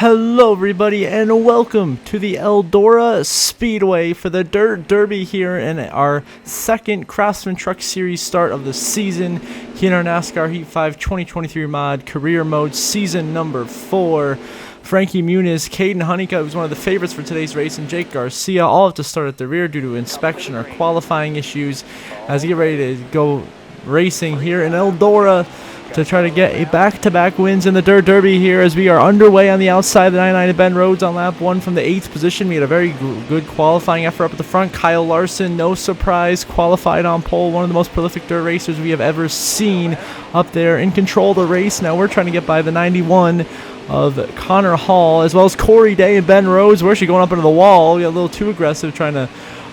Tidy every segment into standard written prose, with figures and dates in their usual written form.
Hello everybody and welcome to the Eldora Speedway for the Dirt Derby here in our second Craftsman Truck Series start of the season here in our NASCAR Heat 5 2023 mod career mode season number 4. Frankie Muniz, Caden Honeycutt was one of the favorites for today's race, and Jake Garcia all have to start at the rear due to inspection or qualifying issues as they get ready to go racing here in Eldora to try to get a back-to-back wins in the Dirt Derby here as we are underway on the outside of the 99 at Ben Rhodes on lap 1 from the 8th position. We had a very good qualifying effort up at the front. Kyle Larson, no surprise, qualified on pole, one of the most prolific dirt racers we have ever seen up there in control of the race. Now we're trying to get by the 91 of Connor Hall, as well as Corey Day and Ben Rhodes. We're actually going up into the wall. We got a little too aggressive trying to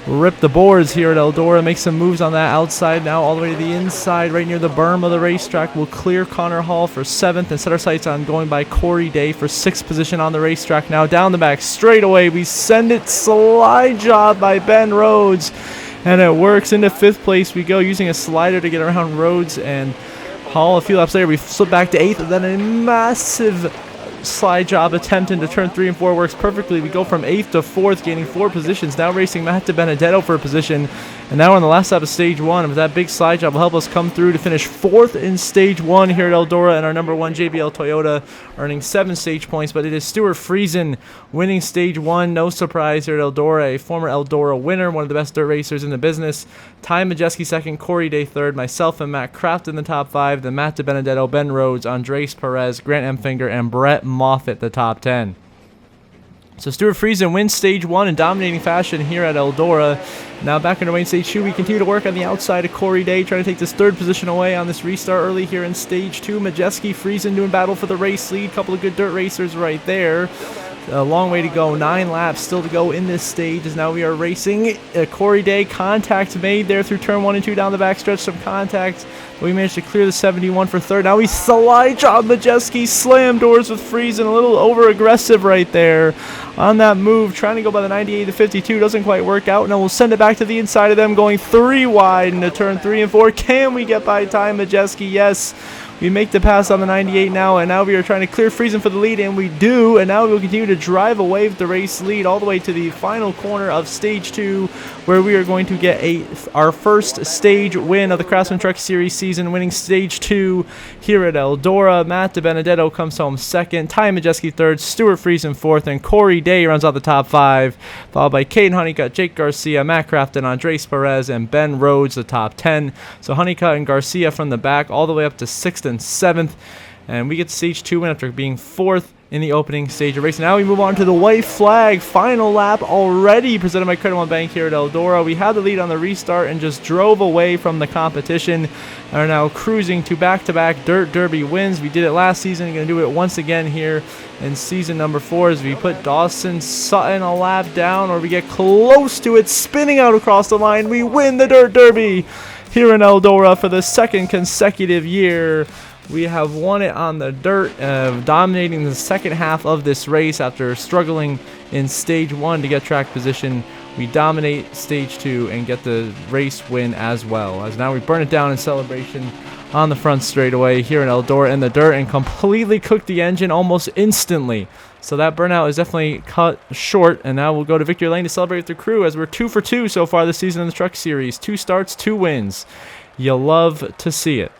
rip the boards here at Eldora, make some moves on that outside now all the way to the inside right near the berm of the racetrack. We'll clear Connor Hall for 7th and set our sights on going by Corey Day for 6th position on the racetrack. Now down the back straight away we send it, slide job by Ben Rhodes, and it works. Into 5th place we go using a slider to get around Rhodes and Hall. A few laps later we slip back to 8th, and then a massive slide job attempting to turn 3 and 4 works perfectly. We go from 8th to 4th, gaining 4 positions. Now racing Matt DiBenedetto for a position. And now we're on the last lap of stage 1. But that big slide job will help us come through to finish 4th in stage 1 here at Eldora, and our number 1 JBL Toyota earning 7 stage points. But it is Stuart Friesen winning stage 1. No surprise here at Eldora. A former Eldora winner, one of the best dirt racers in the business. Ty Majeski 2nd, Corey Day 3rd, myself and Matt Kraft in the top 5. Then Matt DiBenedetto, Ben Rhodes, Andres Perez, Grant Emfinger, and Brett Moffitt the top 10. So Stuart Friesen wins stage 1 in dominating fashion here at Eldora. Now back underway in stage 2, we continue to work on the outside of Corey Day, trying to take this 3rd position away on this restart early here in stage 2. Majeski, Friesen doing battle for the race lead. Couple of good dirt racers right there. A long way to go, 9 laps still to go in this stage as now we are racing. Corey Day, contact made there through turn 1 and 2 down the back stretch, some contact. But we managed to clear the 71 for 3rd. Now we slide job Majeski, slam doors with Friesen, a little over aggressive right there on that move, trying to go by the 98 to 52, doesn't quite work out. Now we'll send it back to the inside of them, going 3 wide into turn 3 and 4. Can we get by Ty Majeski? Yes. We make the pass on the 98 now, and now we are trying to clear Friesen for the lead, and we do. And now we will continue to drive away with the race lead all the way to the final corner of stage 2, where we are going to get our first stage win of the Craftsman Truck Series season, winning stage 2 here at Eldora. Matt DiBenedetto comes home 2nd, Ty Majeski 3rd, Stuart Friesen 4th, and Corey Day runs out the top 5, followed by Caden Honeycutt, Jake Garcia, Matt Kraft, and Andres Perez, and Ben Rhodes the top 10. So Honeycutt and Garcia from the back all the way up to 6th and 7th, and we get stage 2 win after being 4th in the opening stage of racing. Now we move on to the white flag final lap already presented by Credit One Bank here at Eldora. We had the lead on the restart and just drove away from the competition and are now cruising to back-to-back Dirt Derby wins. We did it last season, we're going to do it once again here in season number 4 as we put Dawson Sutton a lap down, or we get close to it, spinning out across the line. We win the Dirt Derby here in Eldora for the 2nd consecutive year. We have won it on the dirt, dominating the second half of this race after struggling in stage 1 to get track position. We dominate stage 2 and get the race win as well, as now we burn it down in celebration on the front straightaway here in Eldora in the dirt and completely cook the engine almost instantly. So that burnout is definitely cut short, and now we'll go to victory lane to celebrate with the crew as we're 2 for 2 so far this season in the Truck Series. 2 starts, 2 wins. You'll love to see it.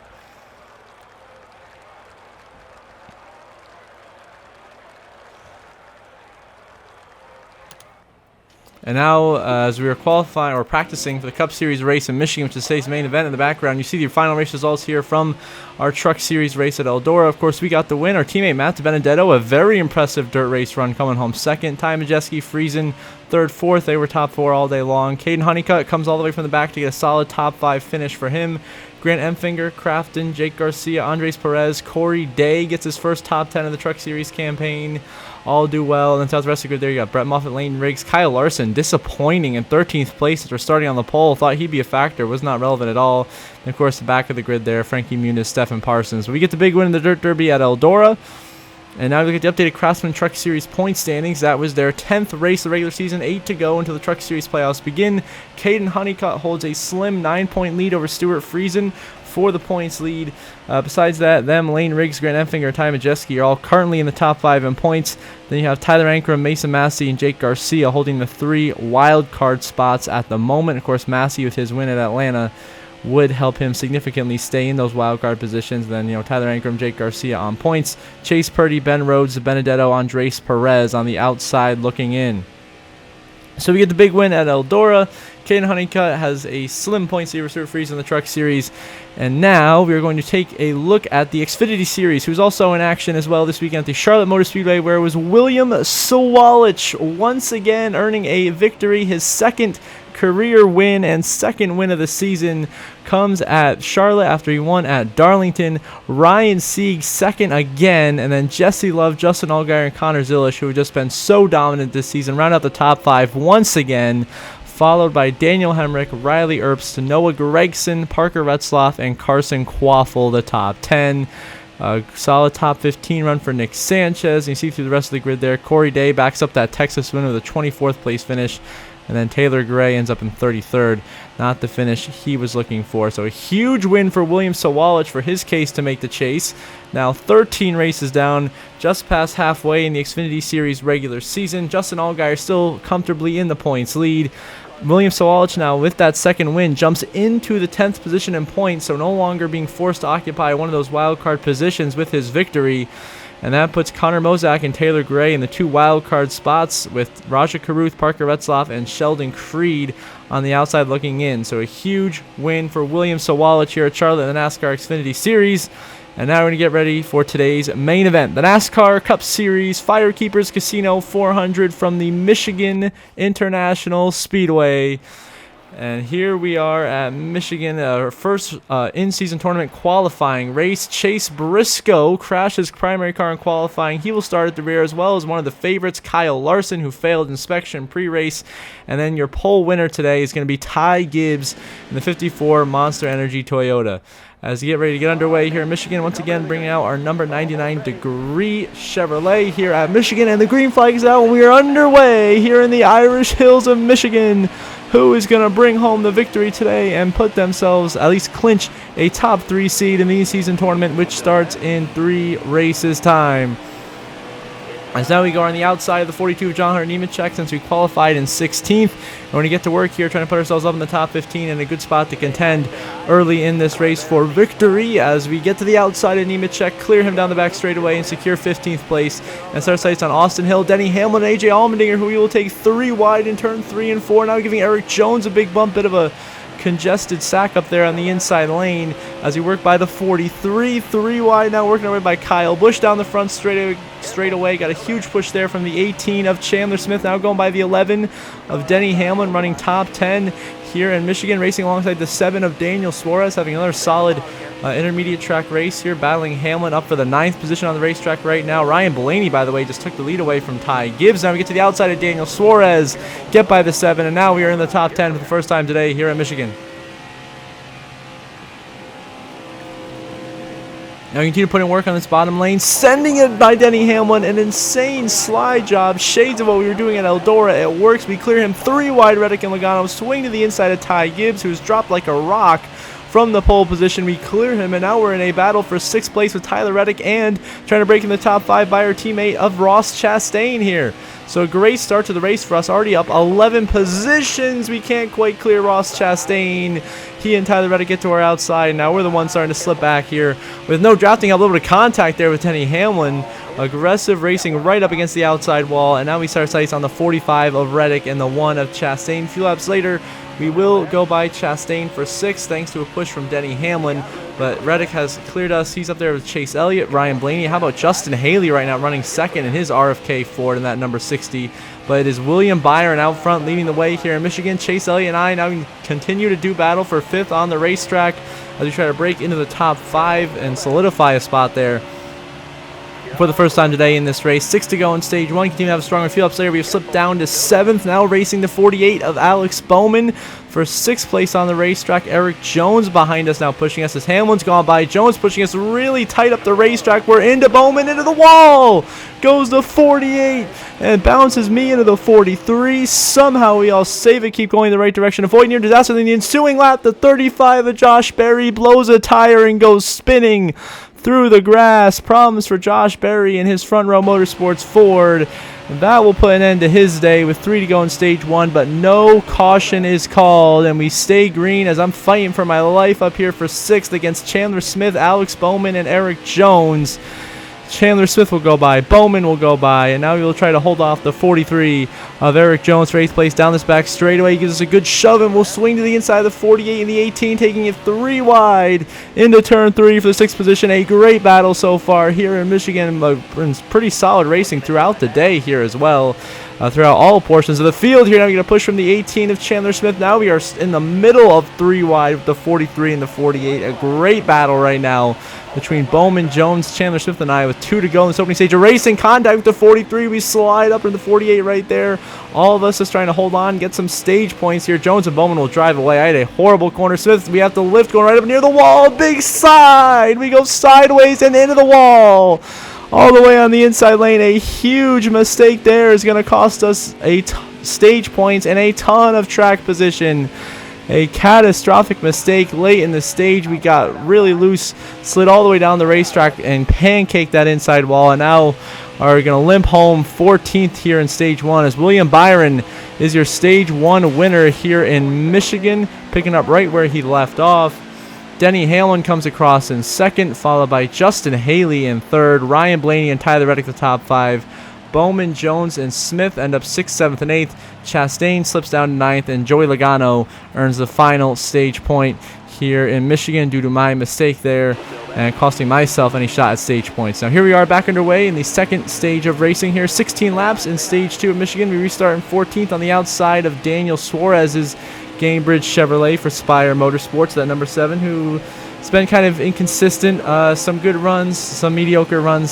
And now, as we are qualifying or practicing for the Cup Series race in Michigan, which is today's main event in the background, you see the final race results here from our Truck Series race at Eldora. Of course, we got the win. Our teammate Matt DiBenedetto, a very impressive dirt race run, coming home 2nd. Ty Majeski, Friesen 3rd, 4th. They were top 4 all day long. Caden Honeycutt comes all the way from the back to get a solid top 5 finish for him. Grant Emfinger, Crafton, Jake Garcia, Andres Perez, Corey Day gets his first top 10 of the Truck Series campaign. All do well. And then throughout the rest of the grid there, you got Brett Moffitt, Lane Riggs, Kyle Larson, disappointing in 13th place after starting on the pole. Thought he'd be a factor, was not relevant at all. And of course, the back of the grid there, Frankie Muniz, Stephen Parsons. We get the big win in the Dirt Derby at Eldora. And now we look at the updated Craftsman Truck Series point standings. That was their 10th race of the regular season, 8 to go until the Truck Series playoffs begin. Caden Honeycutt holds a slim 9-point lead over Stuart Friesen. for the points lead. Besides that, Lane Riggs, Grant Enfinger, and Ty Majeski are all currently in the top 5 in points. Then you have Tyler Ankrum, Mason Massey, and Jake Garcia holding the 3 wild card spots at the moment. Of course, Massey with his win at Atlanta would help him significantly stay in those wild card positions. Then, Tyler Ankrum, Jake Garcia on points. Chase Purdy, Ben Rhodes, Benedetto, Andres Perez on the outside looking in. So we get the big win at Eldora. Caden Honeycutt has a slim points lead for Freeze in the Truck Series. And now we are going to take a look at the Xfinity Series, who's also in action as well this weekend at the Charlotte Motor Speedway, where it was William Sawalich once again earning a victory. His second career win and second win of the season comes at Charlotte after he won at Darlington. Ryan Sieg second again, and then Jesse Love, Justin Allgaier, and Connor Zilish, who have just been so dominant this season, round out the top 5 once again, followed by Daniel Hemrick, Riley Earps, Noah Gregson, Parker Retzloff, and Carson Quaffle, the top 10. Solid top 15 run for Nick Sanchez. And you see through the rest of the grid there, Corey Day backs up that Texas win with a 24th place finish. And then Taylor Gray ends up in 33rd. Not the finish he was looking for. So a huge win for William Sawalich for his case to make the chase. Now 13 races down, just past halfway in the Xfinity Series regular season. Justin Allgaier still comfortably in the points lead. William Sawalich now, with that second win, jumps into the 10th position in points, so no longer being forced to occupy one of those wild card positions with his victory. And that puts Connor Mozak and Taylor Gray in the 2 wild card spots, with Raja Karuth, Parker Retzloff, and Sheldon Creed on the outside looking in. So a huge win for William Sawalich here at Charlotte in the NASCAR Xfinity Series. And now we're going to get ready for today's main event, the NASCAR Cup Series Firekeepers Casino 400 from the Michigan International Speedway. And here we are at Michigan, our first in-season tournament qualifying race. Chase Briscoe crashed his primary car in qualifying. He will start at the rear, as well as one of the favorites, Kyle Larson, who failed inspection pre-race. And then your pole winner today is going to be Ty Gibbs in the 54 Monster Energy Toyota. As we get ready to get underway here in Michigan, once again bringing out our number 99 Degree Chevrolet here at Michigan. And the green flag is out, and we are underway here in the Irish Hills of Michigan. Who is going to bring home the victory today and put themselves, at least clinch, a top 3 seed in the season tournament, which starts in 3 races time. As now we go on the outside of the 42 of John Hunter Nemechek, since we qualified in 16th. We're going to get to work here trying to put ourselves up in the top 15 in a good spot to contend early in this race for victory. As we get to the outside of Nemechek, clear him down the back straightaway and secure 15th place. And start sights on Austin Hill, Denny Hamlin, and AJ Allmendinger, who we will take 3 wide in turn 3 and 4. Now giving Eric Jones a big bump, bit of a congested sack up there on the inside lane as we work by the 43, 3 wide now, working our way by Kyle Busch down the front straight away. Got a huge push there from the 18 of Chandler Smith, now going by the 11 of Denny Hamlin, running top 10 here in Michigan, racing alongside the 7 of Daniel Suarez, having another solid intermediate track race here, battling Hamlin up for the 9th position on the racetrack right now. Ryan Blaney, by the way, just took the lead away from Ty Gibbs. Now we get to the outside of Daniel Suarez, get by the 7, and now we are in the top 10 for the first time today here at Michigan. Now we continue putting work on this bottom lane, sending it by Denny Hamlin, an insane slide job, shades of what we were doing at Eldora. It works. We clear him 3 wide, Reddick and Logano, swing to the inside of Ty Gibbs, who's dropped like a rock from the pole position. We clear him, and now we're in a battle for 6th place with Tyler Reddick and trying to break in the top 5 by our teammate of Ross Chastain here. So a great start to the race for us, already up 11 positions. We can't quite clear Ross Chastain. He and Tyler Reddick get to our outside. Now we're the ones starting to slip back here with no drafting, a little bit of contact there with Denny Hamlin. Aggressive racing right up against the outside wall, and now we start sights on the 45 of Reddick and the 1 of Chastain. A few laps later, we will go by Chastain for 6th thanks to a push from Denny Hamlin, but Reddick has cleared us. He's up there with Chase Elliott, Ryan Blaney. How about Justin Haley right now running 2nd in his RFK Ford in that number 60? But it is William Byron out front leading the way here in Michigan. Chase Elliott and I now continue to do battle for 5th on the racetrack as we try to break into the top 5 and solidify a spot there. for the first time today in this race. 6 to go in stage 1. Continue to have a stronger field ups later. We've slipped down to 7th. Now racing the 48 of Alex Bowman for 6th place on the racetrack. Eric Jones behind us now pushing us as Hamlin's gone by. Jones pushing us really tight up the racetrack. We're into Bowman, into the wall. Goes the 48 and bounces me into the 43. Somehow we all save it, keep going in the right direction. Avoid near disaster. In the ensuing lap, the 35 of Josh Berry blows a tire and goes spinning through the grass. Problems for Josh Berry and his Front Row Motorsports Ford. That will put an end to his day with 3 to go in stage 1, but no caution is called, and we stay green as I'm fighting for my life up here for 6th against Chandler Smith, Alex Bowman, and Eric Jones. Chandler Smith will go by, Bowman will go by, and now we will try to hold off the 43 of Eric Jones for 8th place down this back straightaway. He gives us a good shove, and we'll swing to the inside of the 48 and the 18, taking it 3 wide into turn 3 for the 6th position. A great battle so far here in Michigan. Pretty solid racing throughout the day here as well. Throughout all portions of the field here. Now we're going to push from the 18 of Chandler Smith. Now we are in the middle of 3 wide with the 43 and the 48. A great battle right now between Bowman, Jones, Chandler Smith, and I with 2 to go in this opening stage. A racing contact with the 43. We slide up in the 48 right there. All of us just trying to hold on, get some stage points here. Jones and Bowman will drive away. I had a horrible corner. Smith, we have to lift going right up near the wall. Big side. We go sideways and into the wall. All the way on the inside lane. A huge mistake there is going to cost us stage points and a ton of track position. A catastrophic mistake late in the stage. We got really loose, slid all the way down the racetrack and pancaked that inside wall, and now are going to limp home 14th here in stage 1 as William Byron is your stage 1 winner here in Michigan, picking up right where he left off. Denny Hamlin comes across in 2nd, followed by Justin Haley in 3rd. Ryan Blaney and Tyler Reddick the top 5. Bowman, Jones, and Smith end up 6th, 7th, and 8th. Chastain slips down to 9th, and Joey Logano earns the final stage point here in Michigan due to my mistake there and costing myself any shot at stage points. Now here we are back underway in the 2nd stage of racing here. 16 laps in stage 2 of Michigan. We restart in 14th on the outside of Daniel Suarez's Gamebridge Chevrolet for Spire Motorsports, that number 7, who has been kind of inconsistent. Some good runs, some mediocre runs,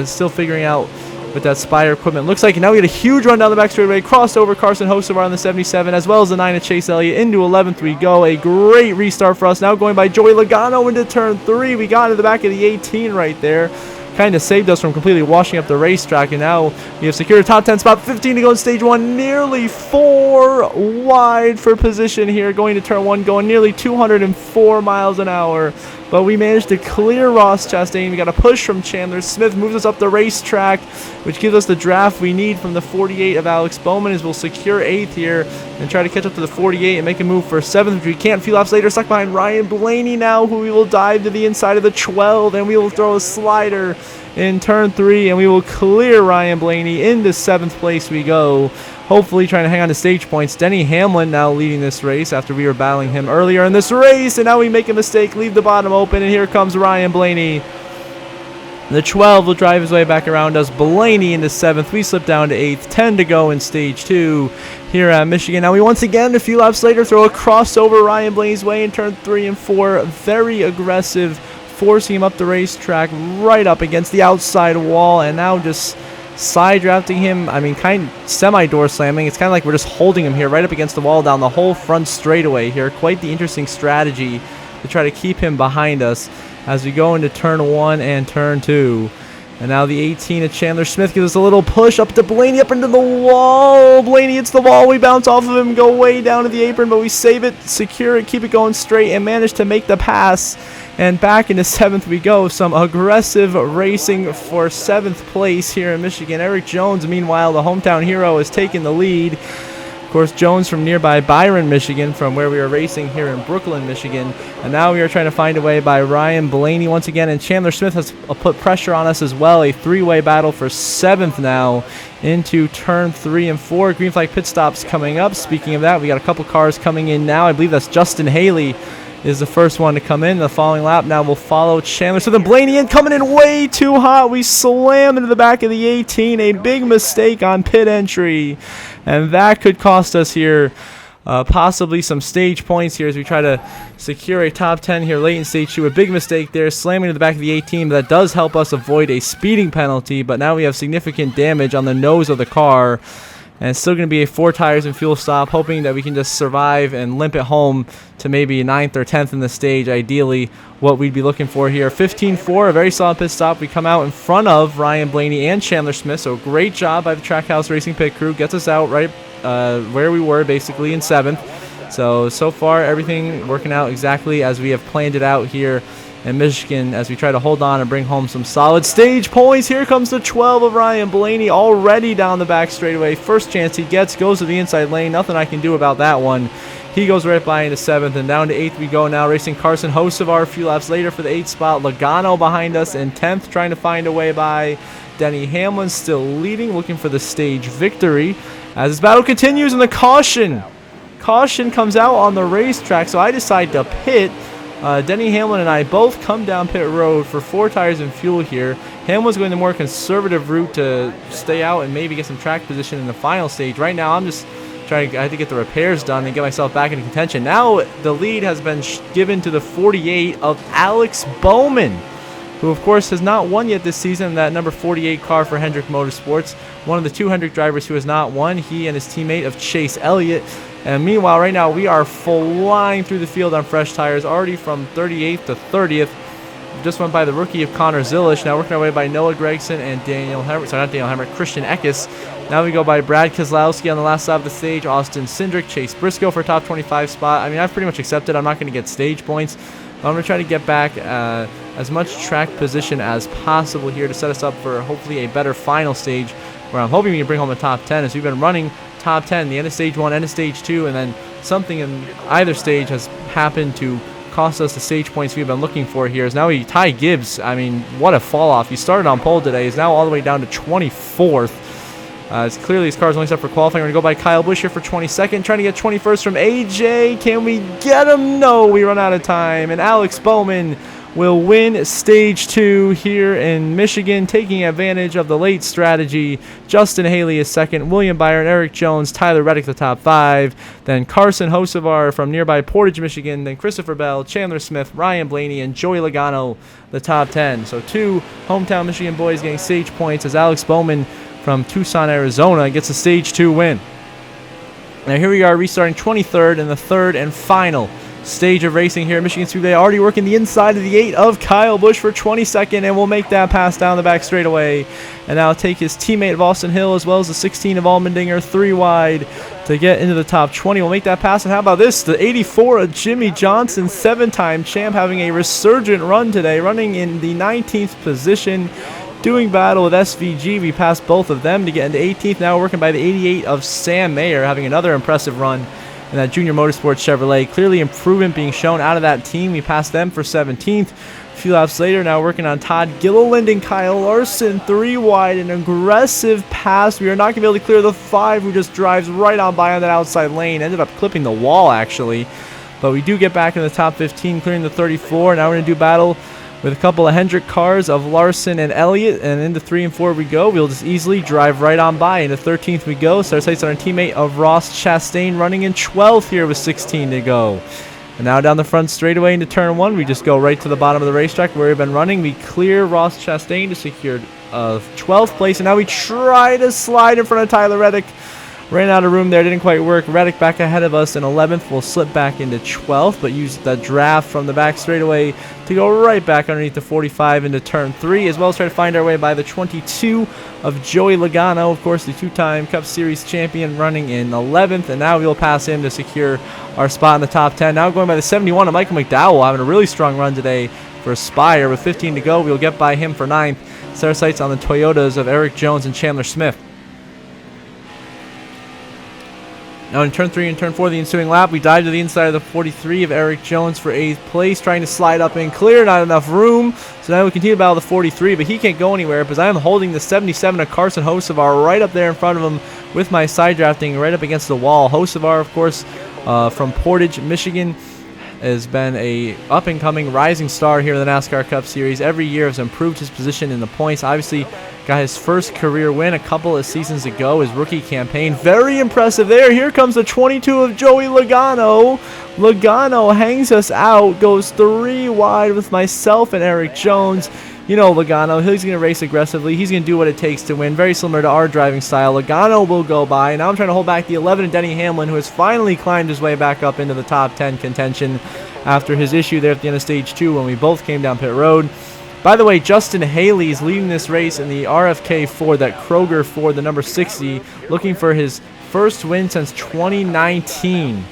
still figuring out with that Spire equipment. Looks like now we get a huge run down the back straightaway. Crossed over Carson Hocevar on the 77, as well as the 9 of Chase Elliott. Into 11th we go. A great restart for us. Now going by Joey Logano into turn 3. We got into the back of the 18 right there. Kind of saved us from completely washing up the racetrack, and now we have secured a top 10 spot. 15 to go in stage 1. Nearly 4 wide for position here. Going to turn 1, going nearly 204 miles an hour. But we managed to clear Ross Chastain. We got a push from Chandler Smith, moves us up the racetrack, which gives us the draft we need from the 48 of Alex Bowman, as we'll secure 8th here and try to catch up to the 48 and make a move for 7th, which we can't. Few laps later, stuck behind Ryan Blaney now, who we will dive to the inside of the 12, and we will throw a slider in turn 3, and we will clear Ryan Blaney. Into 7th place we go, hopefully trying to hang on to stage points. Denny Hamlin now leading this race after we were battling him earlier in this race, and now we make a mistake, leave the bottom open, and here comes Ryan Blaney. The 12 will drive his way back around us. Blaney into 7th. We slip down to 8th. 10 to go in stage 2 here at Michigan. Now we once again, a few laps later, throw a crossover Ryan Blaney's way in turn 3 and 4. Very aggressive, forcing him up the racetrack, right up against the outside wall, and now just side drafting him. I mean, kind of semi-door slamming. It's kind of like we're just holding him here right up against the wall down the whole front straightaway here. Quite the interesting strategy to try to keep him behind us as we go into turn 1 and turn 2. And now the 18 of Chandler Smith gives us a little push up to Blaney, up into the wall. Blaney hits the wall. We bounce off of him, go way down to the apron, but we save it, secure it, keep it going straight, and manage to make the pass. And back into 7th we go. Some aggressive racing for 7th place here in Michigan. Eric Jones, meanwhile, the hometown hero, has taken the lead. Of course, Jones from nearby Byron, Michigan, from where we are racing here in Brooklyn, Michigan. And now we are trying to find a way by Ryan Blaney once again. And Chandler Smith has put pressure on us as well. A 3-way battle for 7th now into turn 3 and 4. Green flag pit stops coming up. Speaking of that, we got a couple cars coming in now. I believe that's Justin Haley is the first one to come in. The following lap now will follow Chandler. So then Blaney in, coming in way too hot. We slam into the back of the 18. A big mistake on pit entry. And that could cost us here possibly some stage points here as we try to secure a top 10 here late in stage 2. A big mistake there, slamming to the back of the 18. That does help us avoid a speeding penalty, but now we have significant damage on the nose of the car. And it's still going to be a 4 tires and fuel stop, hoping that we can just survive and limp it home to maybe 9th or 10th in the stage, ideally what we'd be looking for here. 15-4, a very solid pit stop. We come out in front of Ryan Blaney and Chandler Smith, so great job by the Trackhouse Racing pit crew. Gets us out right where we were, basically in 7th. So far, everything working out exactly as we have planned it out here in Michigan as we try to hold on and bring home some solid stage points. Here comes the 12 of Ryan Blaney already down the back straightaway. First chance he gets goes to the inside lane. Nothing I can do about that one. He goes right by into 7th, and down to 8th we go now, racing Carson Hocevar a few laps later for the 8th spot. Logano behind us in 10th, trying to find a way by. Denny Hamlin still leading, looking for the stage victory as this battle continues, and the caution comes out on the racetrack, so I decide to pit. Denny Hamlin and I both come down pit road for 4 tires and fuel here. Hamlin's going the more conservative route to stay out and maybe get some track position in the final stage. Right now, I'm just I had to get the repairs done and get myself back into contention. Now the lead has been given to the 48 of Alex Bowman, who of course has not won yet this season. That number 48 car for Hendrick Motorsports, one of the 2 Hendrick drivers who has not won. He and his teammate of Chase Elliott. And meanwhile, right now, we are flying through the field on fresh tires, already from 38th to 30th. Just went by the rookie of Connor Zilish. Now working our way by Noah Gregson and Christian Eckes. Now we go by Brad Keselowski on the last side of the stage, Austin Cindric, Chase Briscoe for top 25 spot. I mean, I've pretty much accepted I'm not going to get stage points, but I'm going to try to get back as much track position as possible here to set us up for hopefully a better final stage, where I'm hoping we can bring home a top 10, as we've been running top 10, the end of stage 1, end of stage 2, and then something in either stage has happened to cost us the stage points we've been looking for here. Is now Ty Gibbs, I mean, what a fall off. He started on pole today, is now all the way down to 24th. It's clearly his car's only set for qualifying. We're going to go by Kyle Busch here for 22nd, trying to get 21st from AJ. Can we get him? No, we run out of time, and Alex Bowman will win stage 2 here in Michigan, taking advantage of the late strategy. Justin Haley is second, William Byron, Eric Jones, Tyler Reddick the top 5, then Carson Hocevar from nearby Portage, Michigan, then Christopher Bell, Chandler Smith, Ryan Blaney, and Joey Logano the top 10. So 2 hometown Michigan boys getting stage points as Alex Bowman from Tucson, Arizona gets a stage 2 win. Now here we are restarting 23rd in the 3rd and final stage of racing here at Michigan Speedway, already working the inside of the 8 of Kyle Busch for 22nd, and will make that pass down the back straightaway, and now take his teammate of Austin Hill as well as the 16 of Allmendinger 3 wide to get into the top 20. We'll make that pass, and how about this, the 84 of Jimmy Johnson, 7-time champ, having a resurgent run today, running in the 19th position, doing battle with SVG. We passed both of them to get into 18th. Now we're working by the 88 of Sam Mayer, having another impressive run in that Junior Motorsports Chevrolet. Clearly improvement being shown out of that team. We passed them for 17th. A few laps later, now working on Todd Gilliland and Kyle Larson 3 wide. An aggressive pass. We are not going to be able to clear the 5 who just drives right on by on that outside lane. Ended up clipping the wall, actually. But we do get back in the top 15, clearing the 34. Now we're going to do battle with a couple of Hendrick cars of Larson and Elliott, and into 3 and 4 we go. We'll just easily drive right on by. Into 13th we go. Set our sights on our teammate of Ross Chastain, running in 12th here with 16 to go. And now down the front straightaway into turn 1, we just go right to the bottom of the racetrack where we've been running. We clear Ross Chastain to secure 12th place, and now we try to slide in front of Tyler Reddick. Ran out of room there, didn't quite work. Reddick back ahead of us in 11th. We'll slip back into 12th, but use the draft from the back straightaway to go right back underneath the 45 into turn 3, as well as try to find our way by the 22 of Joey Logano, of course, the 2-time Cup Series champion, running in 11th, and now we'll pass him to secure our spot in the top 10. Now going by the 71 of Michael McDowell, having a really strong run today for Spire. With 15 to go, we'll get by him for 9th. Set our sights on the Toyotas of Eric Jones and Chandler Smith. Now in turn 3 and turn 4, the ensuing lap, we dive to the inside of the 43 of Eric Jones for 8th place, trying to slide up and clear, not enough room. So now we continue to battle the 43, but he can't go anywhere because I am holding the 77 of Carson Hocevar right up there in front of him with my side drafting right up against the wall. Hocevar, of course, from Portage, Michigan, has been a up-and-coming rising star here in the NASCAR Cup Series. Every year has improved his position in the points. Obviously, got his first career win a couple of seasons ago, his rookie campaign. Very impressive there. Here comes the 22 of Joey Logano. Logano hangs us out, goes 3 wide with myself and Eric Jones. You know Logano, he's going to race aggressively. He's going to do what it takes to win. Very similar to our driving style. Logano will go by. Now I'm trying to hold back the 11 of Denny Hamlin, who has finally climbed his way back up into the top 10 contention after his issue there at the end of stage 2 when we both came down pit road. By the way, Justin Haley is leading this race in the RFK Ford, that Kroger Ford, the number 60, looking for his first win since 2019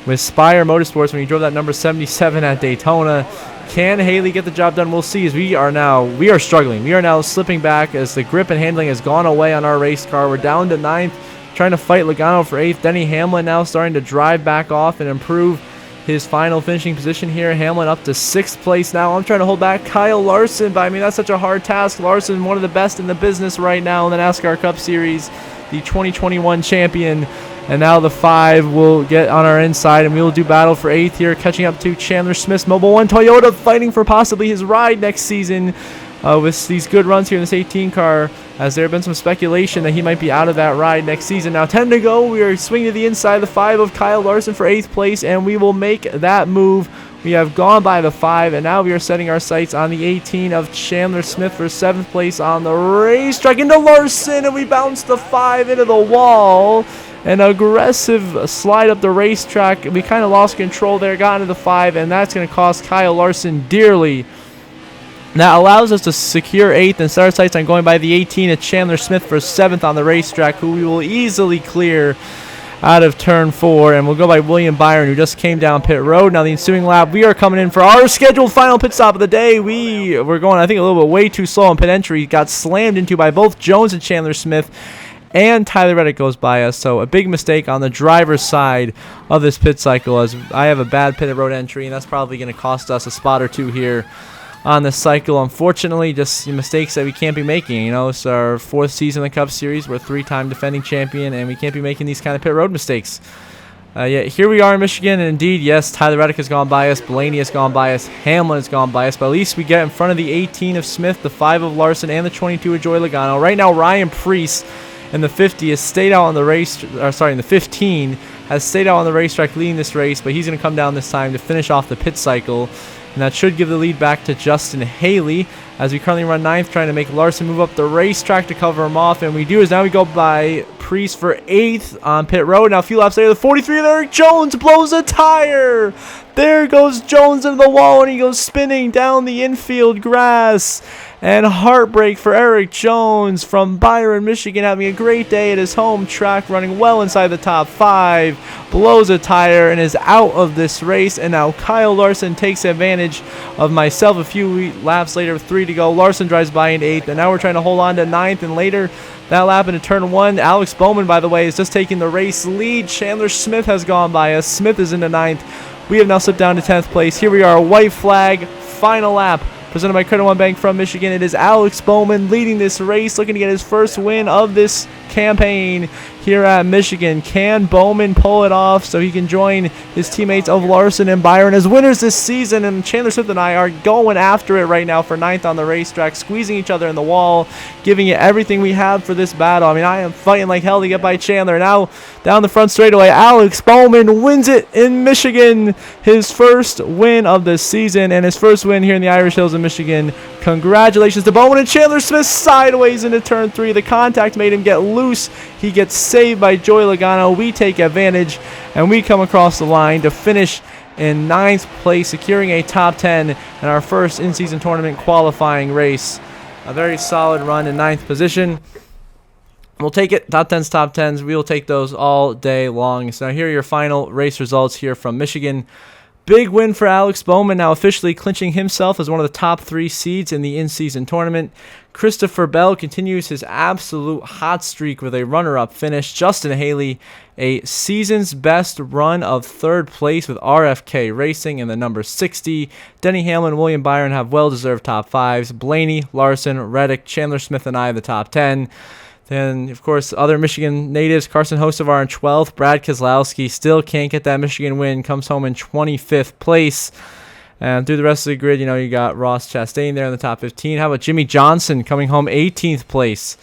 with Spire Motorsports when he drove that number 77 at Daytona. Can Haley get the job done? We'll see, as we are struggling. We are now slipping back as the grip and handling has gone away on our race car. We're down to 9th, trying to fight Logano for 8th. Denny Hamlin now starting to drive back off and improve his final finishing position here. Hamlin up to 6th place now. I'm trying to hold back Kyle Larson, but I mean, that's such a hard task. Larson, one of the best in the business right now in the NASCAR Cup Series, the 2021 champion. And now the 5 will get on our inside, and we will do battle for 8th here, catching up to Chandler Smith's Mobil 1 Toyota, fighting for possibly his ride next season with these good runs here in this 18 car, as there have been some speculation that he might be out of that ride next season. Now 10 to go. We are swinging to the inside, the 5 of Kyle Larson for 8th place, and we will make that move. We have gone by the 5, and now we are setting our sights on the 18 of Chandler Smith for 7th place on the racetrack. Into Larson, and we bounce the 5 into the wall. An aggressive slide up the racetrack. We kind of lost control there, got into the 5, and that's going to cost Kyle Larson dearly. That allows us to secure 8th and set our sights on going by the 18 of Chandler Smith for 7th on the racetrack, who we will easily clear out of turn 4, and we'll go by William Byron, who just came down pit road. Now the ensuing lap, we are coming in for our scheduled final pit stop of the day. We're going, I think, a little bit way too slow on pit entry. Got slammed into by both Jones and Chandler Smith, and Tyler Reddick goes by us. So a big mistake on the driver's side of this pit cycle, as I have a bad pit road entry, and that's probably going to cost us a spot or 2 here on this cycle. Unfortunately, just mistakes that we can't be making. You know, it's our 4th season in the Cup Series. We're 3-time defending champion, and we can't be making these kind of pit road mistakes. Yeah, here we are in Michigan, and indeed, yes, Tyler Reddick has gone by us, Blaney has gone by us, Hamlin has gone by us, but at least we get in front of the 18 of Smith, the 5 of Larson, and the 22 of Joey Logano. Right now, Ryan Preece in the 50 has stayed out on the in the 15 has stayed out on the racetrack leading this race, but he's going to come down this time to finish off the pit cycle. And that should give the lead back to Justin Haley, as we currently run 9th, trying to make Larson move up the racetrack to cover him off. And we do is now we go by Priest for 8th on pit road. Now a few laps later, the 43 of Eric Jones blows a tire. There goes Jones into the wall, and he goes spinning down the infield grass. And heartbreak for Eric Jones from Byron, Michigan, having a great day at his home track, running well inside the top 5, blows a tire and is out of this race. And now Kyle Larson takes advantage of myself a few laps later with 3 to go. Larson drives by in 8th, and now we're trying to hold on to 9th, and later that lap into turn 1. Alex Bowman, by the way, is just taking the race lead. Chandler Smith has gone by us. Smith is into 9th. We have now slipped down to 10th place. Here we are, white flag, final lap, presented by Credit One Bank from Michigan. It is Alex Bowman leading this race, looking to get his first win of this campaign here at Michigan. Can Bowman pull it off so he can join his teammates of Larson and Byron as winners this season? And Chandler Smith and I are going after it right now for 9th on the racetrack, squeezing each other in the wall, giving it everything we have for this battle. I mean, I am fighting like hell to get by Chandler. Now down the front straightaway, Alex Bowman wins it in Michigan, his first win of the season and his first win here in the Irish Hills of Michigan. Congratulations to Bowman, and Chandler Smith sideways into turn 3. The contact made him get loose. He gets saved by Joey Logano. We take advantage, and we come across the line to finish in 9th place, securing a top 10 in our first in-season tournament qualifying race. A very solid run in 9th position. We'll take it. Top 10s, top 10s. We will take those all day long. So now here are your final race results here from Michigan. Big win for Alex Bowman, now officially clinching himself as one of the top 3 seeds in the in-season tournament. Christopher Bell continues his absolute hot streak with a runner-up finish. Justin Haley, a season's best run of 3rd place with RFK Racing in the number 60. Denny Hamlin and William Byron have well-deserved top 5s. Blaney, Larson, Reddick, Chandler Smith, and I the top 10. Then, of course, other Michigan natives, Carson Hocevar in 12th. Brad Keselowski still can't get that Michigan win. Comes home in 25th place. And through the rest of the grid, you got Ross Chastain there in the top 15. How about Jimmy Johnson coming home 18th place?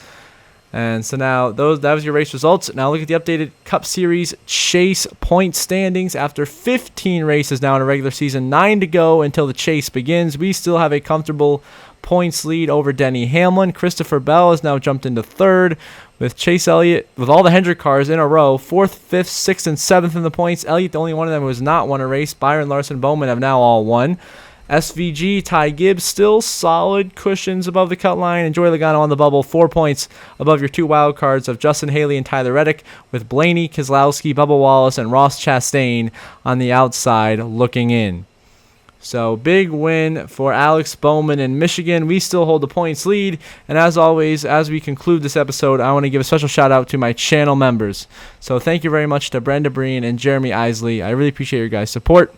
And so now that was your race results. Now look at the updated Cup Series Chase point standings after 15 races now in a regular season. 9 to go until the chase begins. We still have a comfortable points lead over Denny Hamlin. Christopher Bell has now jumped into third with Chase Elliott with all the Hendrick cars in a row. 4th, 5th, 6th, and 7th in the points. Elliott, the only one of them who has not won a race. Byron Larson Bowman have now all won. SVG, Ty Gibbs, still solid cushions above the cut line. And Joey Logano on the bubble, 4 points above your 2 wild cards of Justin Haley and Tyler Reddick, with Blaney, Keselowski, Bubba Wallace, and Ross Chastain on the outside looking in. So big win for Alex Bowman in Michigan. We still hold the points lead. And as always, as we conclude this episode, I want to give a special shout out to my channel members. So thank you very much to Brenda Breen and Jeremy Isley. I really appreciate your guys' support.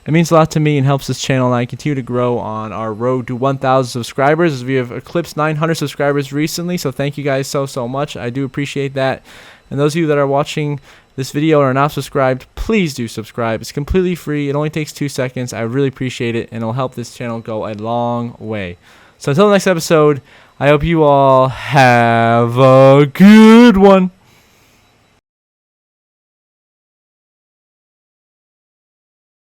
It means a lot to me and helps this channel and I continue to grow on our road to 1,000 subscribers, as we have eclipsed 900 subscribers recently. So thank you guys so much. I do appreciate that. And those of you that are watching this video and are not subscribed, please do subscribe. It's completely free. It only takes 2 seconds. I really appreciate it, and it'll help this channel go a long way. So until the next episode, I hope you all have a good one.